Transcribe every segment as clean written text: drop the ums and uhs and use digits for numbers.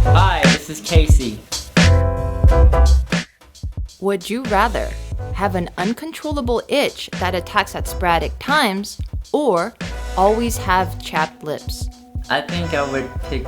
Hi, this is Casey. Would you rather have an uncontrollable itch that attacks at sporadic times or always have chapped lips? I think I would pick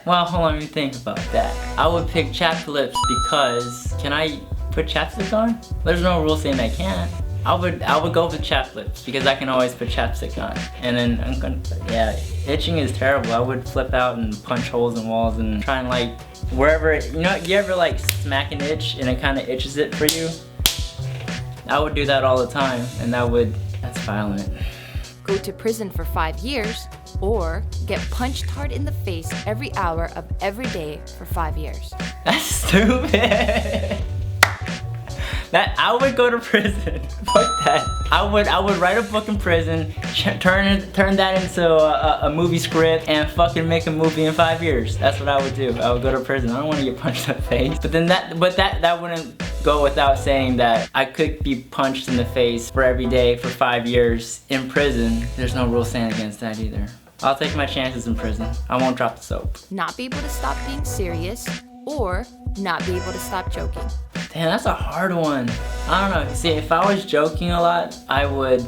well, hold on, let me think about that. I would pick chapped lips because, can I put chapstick on? There's no rule saying I can't. I would go with chapped lips because I can always put chapstick on. And then, yeah, itching is terrible. I would flip out and punch holes in walls and try and like, wherever, you ever like smack an itch and it kind of itches it for you? I would do that all the time and that's violent. Go to prison for 5 years or get punched hard in the face every hour of every day for 5 years. That's stupid. I would go to prison. Fuck that. I would write a book in prison, turn that into a movie script, and fucking make a movie in 5 years. That's what I would do. I would go to prison. I don't want to get punched in the face. But then that wouldn't go without saying that I could be punched in the face for every day for 5 years in prison. There's no rule saying against that either. I'll take my chances in prison. I won't drop the soap. Not be able to stop being serious or not be able to stop joking. Damn, that's a hard one. I don't know. See, if I was joking a lot, I would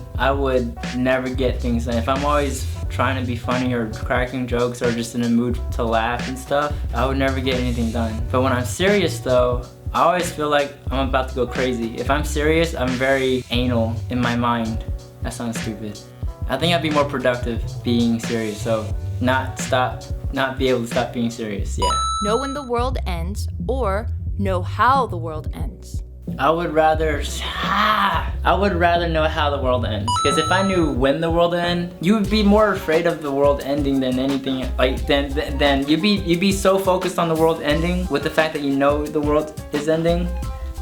never get things done. If I'm always trying to be funny or cracking jokes or just in a mood to laugh and stuff, I would never get anything done. But when I'm serious though, I always feel like I'm about to go crazy. If I'm serious, I'm very anal in my mind. That sounds stupid. I think I'd be more productive being serious, so not be able to stop being serious, yeah. Know when the world ends or know how the world ends. I would rather know how the world ends. Because if I knew when the world ends, you would be more afraid of the world ending than anything. Like then you'd be so focused on the world ending with the fact that you know the world is ending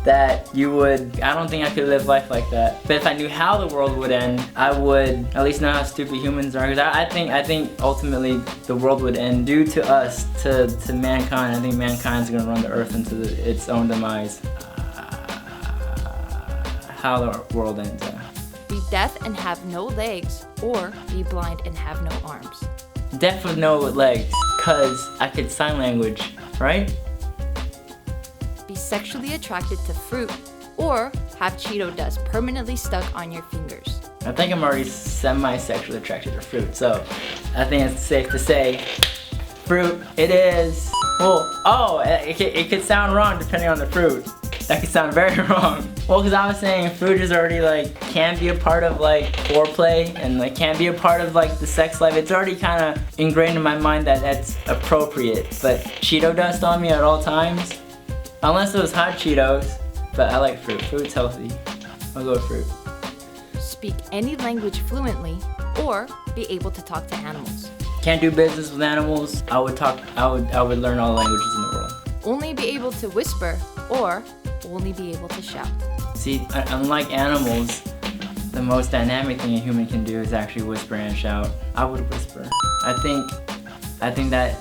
that I don't think I could live life like that. But if I knew how the world would end, I would at least know how stupid humans are. Because I think ultimately the world would end due to us, to mankind. I think mankind's gonna run the earth into its own demise. How the world ends. Be deaf and have no legs or be blind and have no arms. Deaf with no legs, cause I could sign language, right? Be sexually attracted to fruit or have Cheeto dust permanently stuck on your fingers. I think I'm already semi-sexually attracted to fruit, so I think it's safe to say fruit it is. Well, it could sound wrong depending on the fruit. That could sound very wrong. Well, because I was saying fruit is already like, can be a part of like foreplay and like can be a part of like the sex life. It's already kind of ingrained in my mind that that's appropriate. But Cheeto dust on me at all times, unless it was hot Cheetos, but I like fruit. Fruit's healthy. I'll go with fruit. Speak any language fluently or be able to talk to animals. Can't do business with animals. I would learn all the languages in the world. Only be able to whisper or only be able to shout. See, unlike animals, the most dynamic thing a human can do is actually whisper and shout. I would whisper. I think that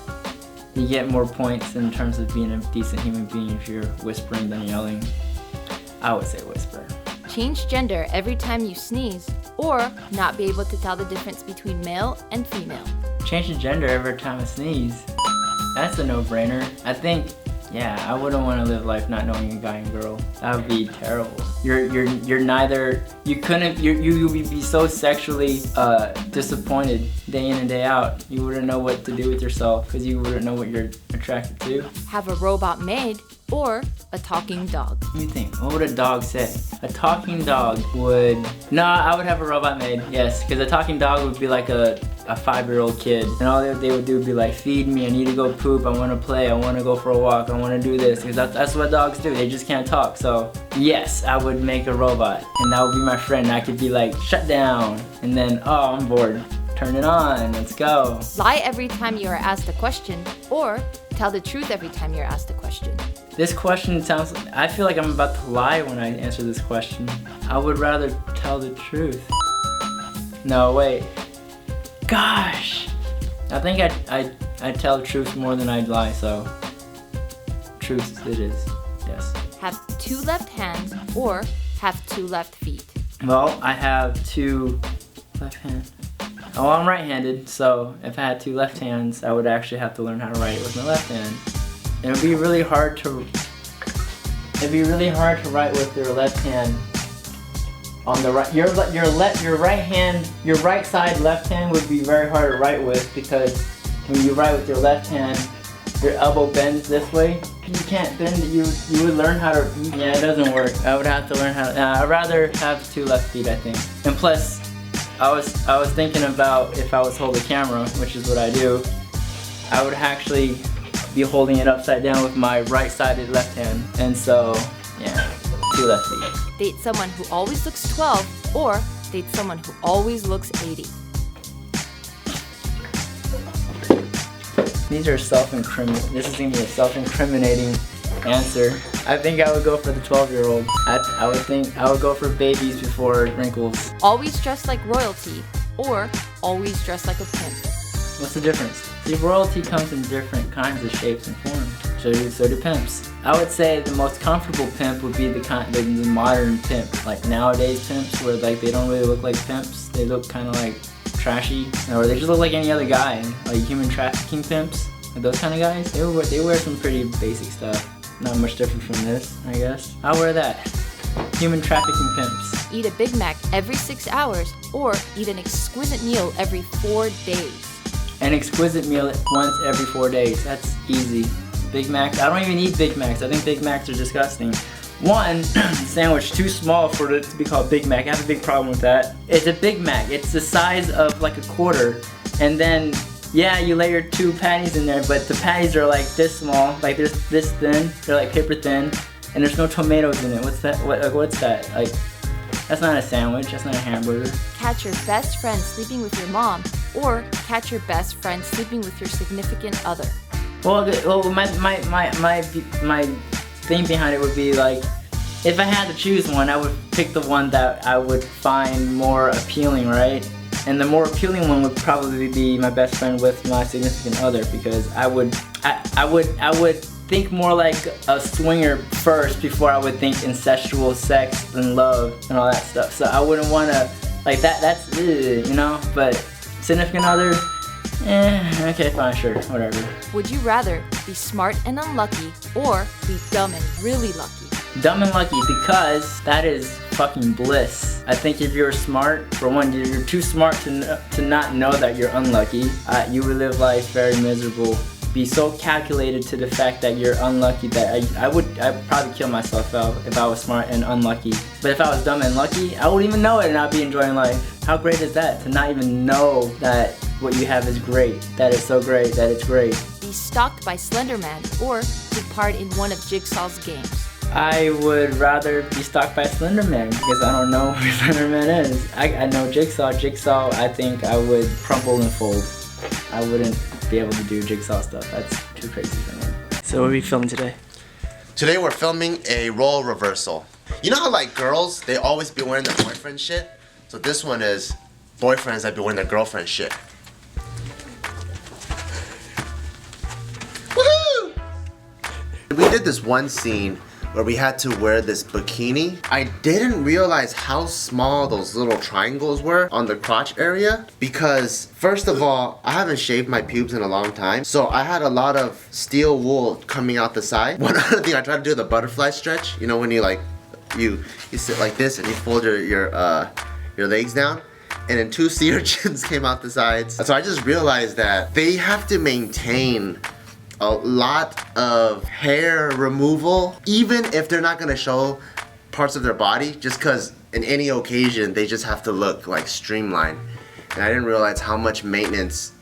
you get more points in terms of being a decent human being if you're whispering than yelling. I would say whisper. Change gender every time you sneeze or not be able to tell the difference between male and female. Change the gender every time I sneeze. That's a no-brainer. I think, yeah, I wouldn't want to live life not knowing a guy and girl. That would be terrible. You're neither, you would be so sexually disappointed day in and day out. You wouldn't know what to do with yourself because you wouldn't know what you're attracted to. Have a robot maid or a talking dog. Let me think, what would a dog say? A talking dog would, no, I would have a robot maid, yes, because a talking dog would be like a 5-year-old kid, and all they would do would be like, feed me, I need to go poop, I want to play, I want to go for a walk, I want to do this, because that's what dogs do, they just can't talk. So yes, I would make a robot, and that would be my friend. I could be like, shut down, and then, oh, I'm bored, turn it on, let's go. Lie every time you are asked a question, or tell the truth every time you're asked a question. This question sounds, I feel like I'm about to lie when I answer this question. I would rather tell the truth. No, wait. Gosh! I think I'd tell the truth more than I'd lie, so truth it is, yes. Have 2 left hands or have 2 left feet. Well, I have 2 left hands. Well, I'm right-handed, so if I had 2 left hands, I would actually have to learn how to write it with my left hand. It would be really hard to write with your left hand on the right. Your right hand, your right side left hand would be very hard to write with, because when you write with your left hand, your elbow bends this way. You can't bend it. You would learn how to. Yeah, it doesn't work. I would have to learn how to. I'd rather have 2 left feet, I think. And plus, I was thinking about if I was holding a camera, which is what I do, I would actually be holding it upside down with my right-sided left hand. And so, yeah, 2 left feet. Date someone who always looks 12 or date someone who always looks 80. These are self-incriminating. This is gonna be a self-incriminating answer. I think I would go for the 12-year-old. I would go for babies before wrinkles. Always dressed like royalty or always dressed like a pimp. What's the difference? See, royalty comes in different kinds of shapes and forms. So do pimps. I would say the most comfortable pimp would be the modern pimp, like nowadays pimps, where like they don't really look like pimps. They look kind of like trashy, or they just look like any other guy, like human trafficking pimps, like those kind of guys. They wear some pretty basic stuff. Not much different from this, I guess. I'll wear that. Human trafficking pimps. Eat a Big Mac every 6 hours or eat an exquisite meal every 4 days. An exquisite meal once every 4 days. That's easy. Big Macs. I don't even eat Big Macs. I think Big Macs are disgusting. One sandwich too small for it to be called Big Mac. I have a big problem with that. It's a Big Mac. It's the size of like a quarter, and then yeah, you layer 2 patties in there, but the patties are like this small, like they're this thin. They're like paper thin, and there's no tomatoes in it. What's that? What's that? Like, that's not a sandwich. That's not a hamburger. Catch your best friend sleeping with your mom, or catch your best friend sleeping with your significant other. Well, my thing behind it would be like, if I had to choose one, I would pick the one that I would find more appealing, right? And the more appealing one would probably be my best friend with my significant other, because I would think more like a swinger first before I would think incestual sex and love and all that stuff. So I wouldn't want to, like that's you know, but significant other, okay, fine, sure, whatever. Would you rather be smart and unlucky or be dumb and really lucky? Dumb and lucky, because that is fucking bliss. I think if you're smart, for one, you're too smart to not know that you're unlucky. You would live life very miserable. Be so calculated to the fact that you're unlucky that I'd probably kill myself out if I was smart and unlucky. But if I was dumb and lucky, I wouldn't even know it and I'd be enjoying life. How great is that, to not even know that what you have is great, that it's so great, that it's great. Be stalked by Slender Man or take part in one of Jigsaw's games. I would rather be stalked by Slender Man, because I don't know who Slender Man is. I know Jigsaw. Jigsaw, I think I would crumple and fold. I wouldn't be able to do Jigsaw stuff. That's too crazy for me. So what are we filming today? Today we're filming a role reversal. You know how like girls, they always be wearing their boyfriend shit? So this one is boyfriends that be wearing their girlfriend shit. Woohoo! We did this one scene where we had to wear this bikini. I didn't realize how small those little triangles were on the crotch area, because first of all, I haven't shaved my pubes in a long time, so I had a lot of steel wool coming out the side. One other thing, I tried to do the butterfly stretch, you know, when you like, you sit like this and you fold your legs down, and then 2 sea urchins came out the sides. So I just realized that they have to maintain a lot of hair removal, even if they're not gonna show parts of their body, just because in any occasion they just have to look like streamlined. And I didn't realize how much maintenance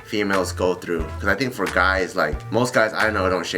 females go through, because I think for guys, like most guys I know don't shave